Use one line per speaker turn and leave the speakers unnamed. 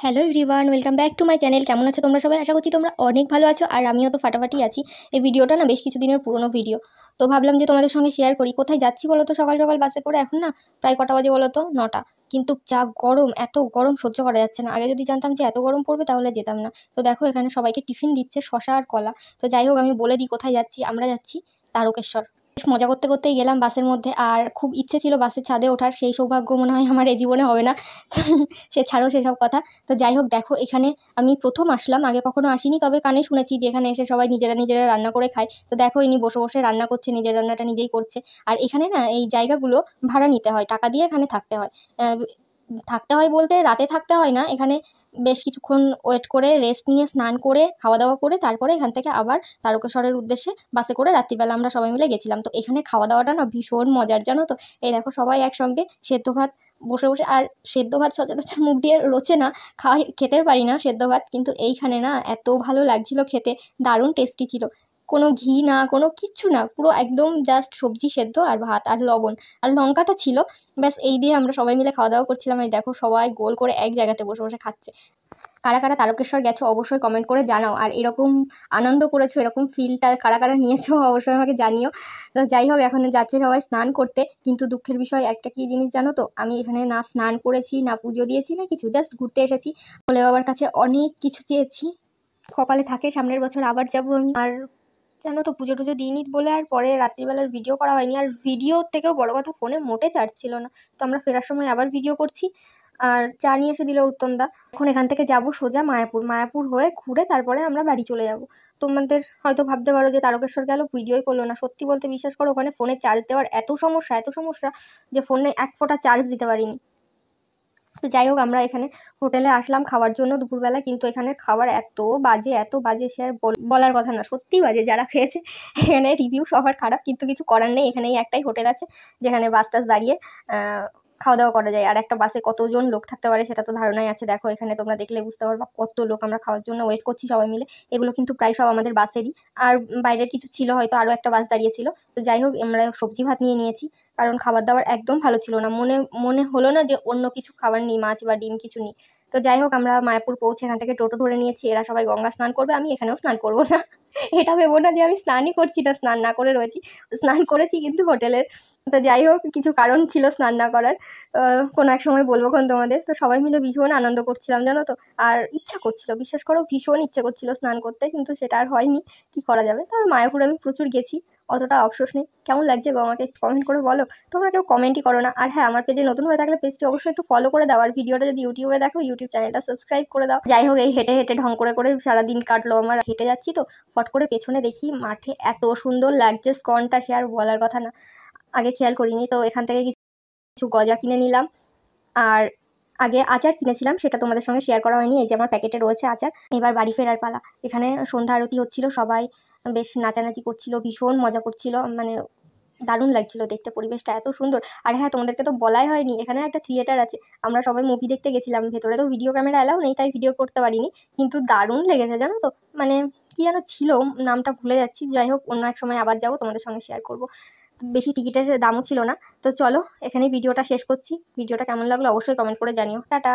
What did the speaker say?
Hello everyone, welcome back to my channel. কেমন আছো তোমরা সবাই? আশা করছি তোমরা অনেক ভালো আছো, আর আমিও তো ফাটাফাটি আছি। এই ভিডিওটা না বেশ কিছুদিনের পুরনো ভিডিও, তো ভাবলাম যে তোমাদের সঙ্গে শেয়ার করি। কোথায় যাচ্ছি বলো তো? সকাল সকাল বাসে করে। এখন না প্রায় কটা বাজে বলো তো? 9টা। কিন্তু যা গরম, এত গরম সহ্য করা যাচ্ছে না। আগে যদি জানতাম যে এত গরম পড়বে তাহলে যেতাম না। তো দেখো এখানে সবাইকে টিফিন দিচ্ছে, শশা আর কলা। তো যাই হোক, আমি বলে দিই কোথায় যাচ্ছি। আমরা যাচ্ছি তারকেশ্বর। বেশ মজা করতে করতেই গেলাম বাসের মধ্যে, আর খুব ইচ্ছে ছিল বাসের ছাদে ওঠার। সেই সৌভাগ্য মনে হয় আমার এই জীবনে হবে না। সে ছাড়ো সেসব কথা। তো যাই হোক, দেখো এখানে আমি প্রথম আসলাম, আগে কখনো আসিনি, তবে কানে শুনেছি যে এখানে এসে সবাই নিজেরা নিজেরা রান্না করে খায়। তো দেখো ইনি বসে বসে রান্না করছে, নিজের রান্নাটা নিজেই করছে। আর এখানে না এই জায়গাগুলো ভাড়া নিতে হয়, টাকা দিয়ে এখানে থাকতে হয়। থাকতে হয় বলতে রাতে থাকতে হয় না, এখানে বেশ কিছুক্ষণ ওয়েট করে রেস্ট নিয়ে স্নান করে খাওয়া দাওয়া করে তারপরে এখান থেকে আবার তারকেশ্বরের উদ্দেশ্যে বাসে করে রাত্রিবেলা আমরা সবাই মিলে গেছিলাম। তো এখানে খাওয়া দাওয়াটা না ভীষণ মজার, জানো তো? এই দেখো সবাই একসঙ্গে সেদ্ধ ভাত বসে বসে। আর সেদ্ধ ভাত সচরাচর মুখ দিয়ে রোচে না, খেতে পারি না সেদ্ধ ভাত, কিন্তু এইখানে না এত ভালো লাগছিল খেতে। দারুণ টেস্টি ছিল। কোনো ঘি না, কোনো কিচ্ছু না, পুরো একদম জাস্ট সবজি সেদ্ধ আর ভাত আর লবণ আর লঙ্কাটা ছিল, ব্যাস এই দিয়ে আমরা সবাই মিলে খাওয়া দাওয়া করছিলাম। এই দেখো সবাই গোল করে এক জায়গাতে বসে বসে খাচ্ছে। কারা কারা তারকেশ্বর গেছো অবশ্যই কমেন্ট করে জানাও, আর এরকম আনন্দ করেছো, এরকম ফিলটা কারা কারা নিয়েছো অবশ্যই আমাকে জানিও। তো যাই হোক, এখন যাচ্ছে সবাই স্নান করতে, কিন্তু দুঃখের বিষয় একটা কি জিনিস জানো তো? আমি এখানে না স্নান করেছি, না পুজো দিয়েছি, না কিছু, জাস্ট ঘুরতে এসেছি। ভোলে বাবার কাছে অনেক কিছু চেয়েছি, কপালে থাকে সামনের বছর আবার যাবো আমি। আর জানো তো, পুজো টুজো দিইনি বলে আর পরে রাত্রিবেলার ভিডিও করা হয়নি। আর ভিডিও থেকেও বড় কথা, ফোনে মোটে চার্জ ছিল না। তো আমরা ফেরার সময় আবার ভিডিও করছি। আর চা নিয়ে এসে দিল উত্তমদা। এখন এখান থেকে যাব সোজা মায়াপুর। মায়াপুর হয়ে ঘুরে তারপরে আমরা বাড়ি চলে যাব। তোমাদের হয়তো ভাবতে পারো যে তারকেশ্বর গেল ভিডিওই করলো না। সত্যি বলতে বিশ্বাস করো, ওখানে ফোনে চার্জ দেওয়ার এত সমস্যা, এত সমস্যা যে ফোনে এক ফোঁটা চার্জ দিতে পারিনি। তো যাই হোক, আমরা এখানে হোটেলে আসলাম খাওয়ার জন্য দুপুরবেলা, কিন্তু এখানের খাবার এত বাজে, এত বাজে, সে আর বলার কথা না। সত্যি বাজে, যারা খেয়েছে এখানে রিভিউ সবার খারাপ, কিন্তু কিছু করার নেই। এখানে এই একটাই হোটেল আছে যেখানে বাস টাস দাঁড়িয়ে খাওয়া দাওয়া করা যায়। আর একটা বাসে কতজন লোক থাকতে পারে সেটা তো ধারণাই আছে। দেখো এখানে তোমরা দেখলে বুঝতে পারবা কত লোক। আমরা খাওয়ার জন্য ওয়েট করছি সবাই মিলে। এগুলো কিন্তু প্রায় সব আমাদের বাসেরই। আর বাইরের কিছু ছিল, হয়তো আরও একটা বাস দাঁড়িয়েছিল। তো যাই হোক, আমরা সবজি ভাত নিয়ে নিয়েছি, কারণ খাবার দাবার একদম ভালো ছিল না। মনে মনে হলো না যে অন্য কিছু খাবার নেই, মাছ বা ডিম কিছু নেই। তো যাই হোক, আমরা মায়াপুর পৌঁছে এখান থেকে টোটো ধরে নিয়েছি। এরা সবাই গঙ্গা স্নান করবে, আমি এখানেও স্নান করবো না। এটা ভেবো না যে আমি স্নানই করছি না, স্নান না করে রয়েছি। স্নান করেছি কিন্তু হোটেলের। তো যাই হোক, কিছু কারণ ছিল স্নান না করার, কোনো এক সময় বলবো কোন তোমাদের। তো সবাই মিলে ভীষণ আনন্দ করছিলাম জানো তো। আর ইচ্ছা করছিল, বিশ্বাস করো ভীষণ ইচ্ছে করছিল স্নান করতে, কিন্তু সেটা আর হয়নি। কি করা যাবে? তবে মায়াপুরে আমি প্রচুর গেছি, অতটা অফসোস নেই। কেমন লাগছে গো আমাকে একটু কমেন্ট করে বলো। তোমরা কেউ কমেন্টই করো না। আর হ্যাঁ, আমার পেজে নতুন হয়ে থাকলে পেজটি অবশ্যই একটু ফলো করে দাও, আর ভিডিওটা যদি ইউটিউবে দেখো ইউটিউব চ্যানেলটা সাবস্ক্রাইব করে দাও। যাই হোক, এই হেঁটে হেঁটে ঢং করে করে সারাদিন কাটলো আমার। হেঁটে যাচ্ছি তো ফট করে পেছনে দেখি মাঠে এত সুন্দর লাগছে স্কনটা, সে আর বলার কথা না। আগে খেয়াল করিনি। তো এখান থেকে কিছু গজা কিনে নিলাম। আর আগে আচার কিনেছিলাম, সেটা তোমাদের সঙ্গে শেয়ার করা হয়নি। এই যে আমার প্যাকেটে রয়েছে আচার। এবার বাড়ি ফেরার পালা। এখানে সন্ধ্যা আরতি হচ্ছিল, সবাই বেশ নাচানাচি করছিল, ভীষণ মজা করছিল। মানে দারুণ লাগছিল দেখতে, পরিবেশটা এত সুন্দর। আর হ্যাঁ, তোমাদেরকে তো বলাই হয়নি, এখানে একটা থিয়েটার আছে। আমরা সবাই মুভি দেখতে গেছিলাম। ভেতরে তো ভিডিও ক্যামেরা এলাও নেই, তাই ভিডিও করতে পারিনি, কিন্তু দারুণ লেগেছে জানো তো। মানে কি যেন ছিল, নামটা ভুলে যাচ্ছি। যাই হোক, অন্য এক সময় আবার যাবো, তোমাদের সঙ্গে শেয়ার করবো। বেশি টিকিটের দামও ছিল না। তো চলো এখানেই ভিডিওটা শেষ করছি। ভিডিওটা কেমন লাগলো অবশ্যই কমেন্ট করে জানিও। টাটা।